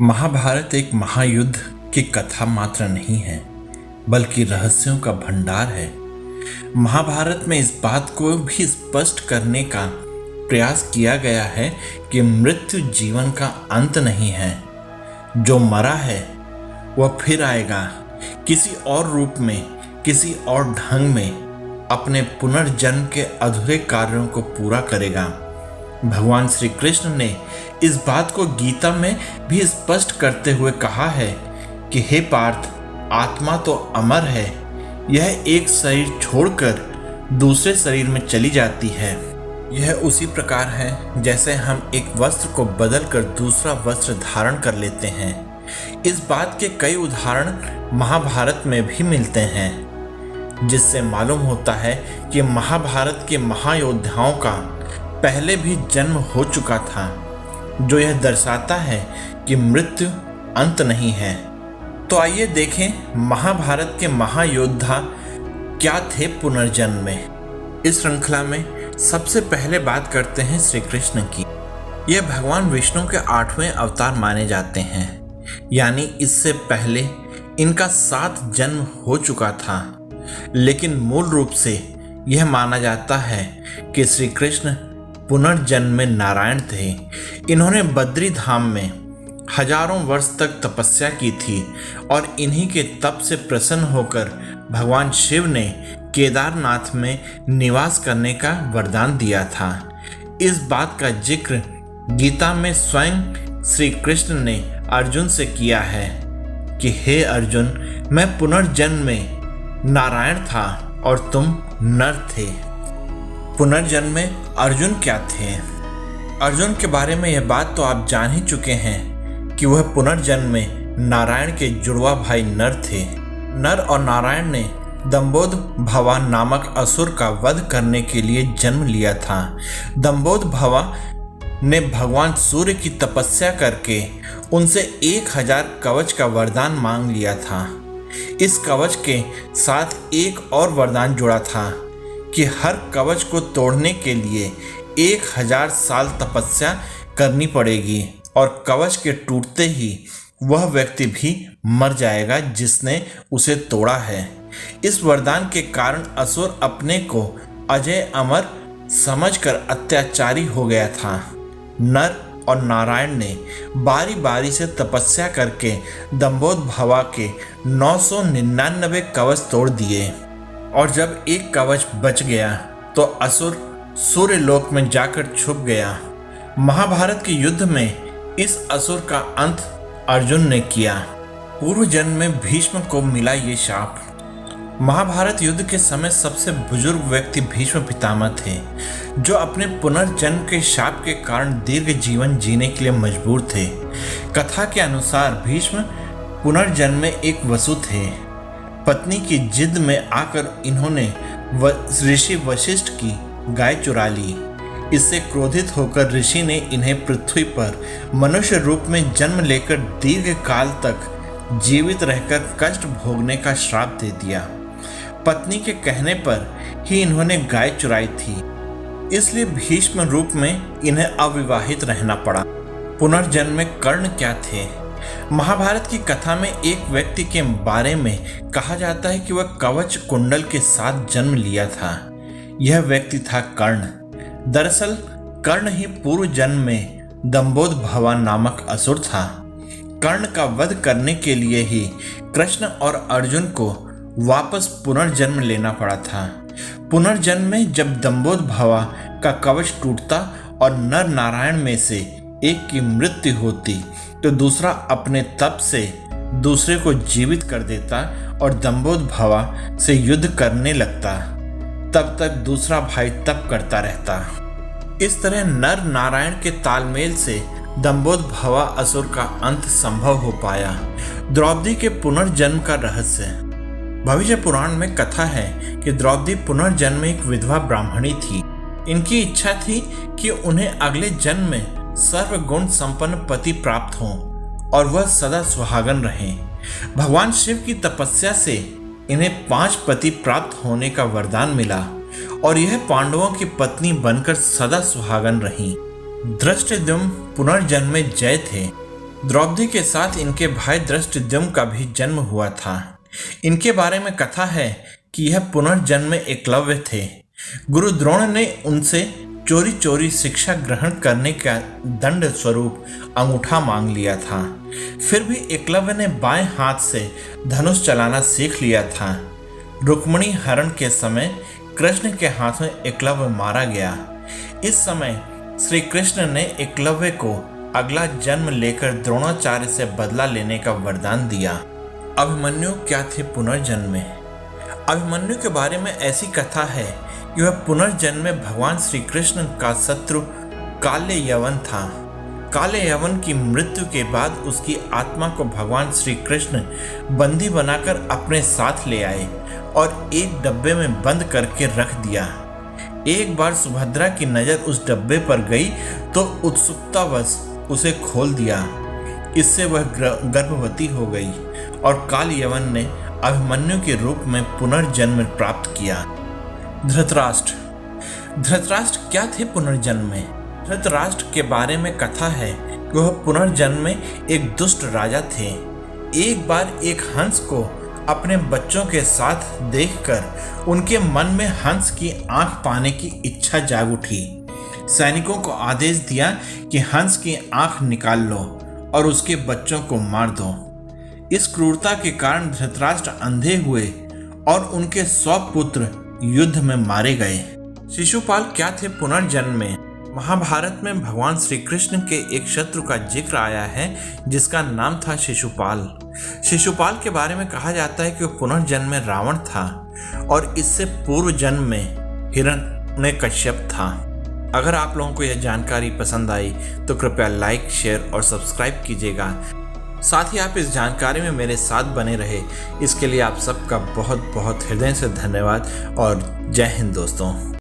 महाभारत एक महायुद्ध की कथा मात्र नहीं है, बल्कि रहस्यों का भंडार है। महाभारत में इस बात को भी स्पष्ट करने का प्रयास किया गया है कि मृत्यु जीवन का अंत नहीं है। जो मरा है वह फिर आएगा, किसी और रूप में, किसी और ढंग में अपने पुनर्जन्म के अधूरे कार्यों को पूरा करेगा। भगवान श्री कृष्ण ने इस बात को गीता में भी स्पष्ट करते हुए कहा है कि हे पार्थ, आत्मा तो अमर है, यह एक शरीर छोड़कर दूसरे शरीर में चली जाती है। यह उसी प्रकार है जैसे हम एक वस्त्र को बदलकर दूसरा वस्त्र धारण कर लेते हैं। इस बात के कई उदाहरण महाभारत में भी मिलते हैं, जिससे मालूम होता है कि महाभारत के महायोद्धाओं का पहले भी जन्म हो चुका था, जो यह दर्शाता है कि मृत्यु अंत नहीं है। तो आइए देखें महाभारत के महायोद्धा क्या थे पुनर्जन्म में। इस श्रृंखला में सबसे पहले बात करते हैं श्री कृष्ण की। यह भगवान विष्णु के 8वें अवतार माने जाते हैं, यानी इससे पहले इनका 7 जन्म हो चुका था। लेकिन मूल रूप से यह माना जाता है कि श्री कृष्ण पुनर्जन्म में नारायण थे। इन्होंने बद्री धाम में हजारों वर्ष तक तपस्या की थी और इन्हीं के तप से प्रसन्न होकर भगवान शिव ने केदारनाथ में निवास करने का वरदान दिया था। इस बात का जिक्र गीता में स्वयं श्री कृष्ण ने अर्जुन से किया है कि हे अर्जुन, मैं पुनर्जन्म में नारायण था और तुम नर थे। पुनर्जन्म में अर्जुन क्या थे? अर्जुन के बारे में यह बात तो आप जान ही चुके हैं कि वह पुनर्जन्म में नारायण के जुड़वा भाई नर थे। नर और नारायण ने दंबोद भवा नामक असुर का वध करने के लिए जन्म लिया था। दंबोद भवा ने भगवान सूर्य की तपस्या करके उनसे 1000 कवच का वरदान मांग लिया था। इस कवच के साथ एक और वरदान जुड़ा था कि हर कवच को तोड़ने के लिए 1000 साल तपस्या करनी पड़ेगी और कवच के टूटते ही वह व्यक्ति भी मर जाएगा जिसने उसे तोड़ा है। इस वरदान के कारण असुर अपने को अजय अमर समझकर अत्याचारी हो गया था। नर और नारायण ने बारी बारी से तपस्या करके दंबोद भवा के 999 कवच तोड़ दिए और जब एक कवच बच गया तो असुर सूर्य लोक में जाकर छुप गया। महाभारत के युद्ध में इस असुर का अंत अर्जुन ने किया। पूर्व जन्म में भीष्म को मिला ये शाप। महाभारत युद्ध के समय सबसे बुजुर्ग व्यक्ति भीष्म पितामह थे, जो अपने पुनर्जन्म के शाप के कारण दीर्घ जीवन जीने के लिए मजबूर थे। कथा के अनुसार भीष्म पुनर्जन्म में एक वसु थे। पत्नी की जिद में आकर इन्होंने ऋषि वशिष्ठ की गाय चुरा ली। इससे क्रोधित होकर ऋषि ने इन्हें पृथ्वी पर मनुष्य रूप में जन्म लेकर दीर्घ काल तक जीवित रहकर कष्ट भोगने का श्राप दे दिया। पत्नी के कहने पर ही इन्होंने गाय चुराई थी, इसलिए भीष्म रूप में इन्हें अविवाहित रहना पड़ा। पुनर्जन्म में कर्ण क्या थे? महाभारत की कथा में एक व्यक्ति के बारे में कहा जाता है कि वह कवच कुंडल के साथ जन्म लिया था। यह व्यक्ति था कर्ण। दरअसल कर्ण ही पूर्व जन्म में दंबोद भवा नामक असुर था। कर्ण का वध करने के लिए ही कृष्ण और अर्जुन को वापस पुनर्जन्म लेना पड़ा था। पुनर्जन्म में जब दंबोद भवा का कवच टूटता और नर नारायण में से एक की मृत्यु होती तो दूसरा अपने तप से दूसरे को जीवित कर देता और दंबोद भवा से युद्ध करने लगता। तब तक दूसरा भाई तप करता रहता। इस तरह नर नारायण के तालमेल से दंबोद भवा असुर का अंत संभव हो पाया। द्रौपदी के पुनर्जन्म का रहस्य। भविष्य पुराण में कथा है कि द्रौपदी पुनर्जन्म में एक विधवा ब्राह्मणी थी। इनकी इच्छा थी कि उन्हें अगले जन्म में सर्वगुण संपन्न पति प्राप्त हो और वह सदा सुहागन रहें। भगवान शिव की तपस्या से इन्हें 5 पति प्राप्त होने का वरदान मिला और यह पांडवों की पत्नी बनकर सदा सुहागन रहीं। धृष्टद्युम्न पुनर्जन्म में जय थे। द्रौपदी के साथ इनके भाई धृष्टद्युम्न का भी जन्म हुआ था। इनके बारे में कथा है कि यह पुनर्जन्म एकलव्य थे। गुरु द्रोण ने उनसे चोरी चोरी शिक्षा ग्रहण करने का दंड स्वरूप अंगूठा मांग लिया था। फिर भी एकलव्य ने बाएं हाथ से धनुष चलाना सीख लिया था। रुक्मिणी हरण के समय कृष्ण के हाथ में एकलव्य मारा गया। इस समय श्री कृष्ण ने एकलव्य को अगला जन्म लेकर द्रोणाचार्य से बदला लेने का वरदान दिया। अभिमन्यु क्या थे पुनर्जन्म में? अभिमन्यु के बारे में ऐसी कथा है कि वह पुनर्जन्म में भगवान श्री कृष्ण का शत्रु काले यवन था। काले यवन की मृत्यु के बाद उसकी आत्मा को भगवान श्री कृष्ण बंदी बनाकर अपने साथ ले आए और एक डब्बे में बंद करके रख दिया। एक बार सुभद्रा की नजर उस डब्बे पर गई तो उत्सुकतावश उसे खोल दिया। इससे वह गर्भवती हो गई और काल यवन ने अभिमन्यु के रूप में पुनर्जन्म प्राप्त किया। धृतराष्ट्र क्या थे पुनर्जन्म में? धृतराष्ट्र के बारे में कथा है कि वह पुनर्जन्म में एक दुष्ट राजा थे। एक बार एक हंस को अपने बच्चों के साथ देखकर उनके मन में हंस की आंख पाने की इच्छा जाग उठी। सैनिकों को आदेश दिया कि हंस की आंख निकाल लो और उसके बच्चों को मार दो। इस क्रूरता के कारण धृतराष्ट्र अंधे हुए और उनके 100 पुत्र युद्ध में मारे गए। शिशुपाल क्या थे पुनर्जन्म में? महाभारत में भगवान श्री कृष्ण के एक शत्रु का जिक्र आया है जिसका नाम था शिशुपाल। शिशुपाल के बारे में कहा जाता है कि वह पुनर्जन्म में रावण था और इससे पूर्व जन्म में हिरण्यकश्यप था। अगर आप लोगों को यह जानकारी पसंद आई तो कृपया लाइक, शेयर और सब्सक्राइब कीजिएगा। साथ ही आप इस जानकारी में मेरे साथ बने रहे, इसके लिए आप सबका बहुत बहुत हृदय से धन्यवाद और जय हिंद दोस्तों।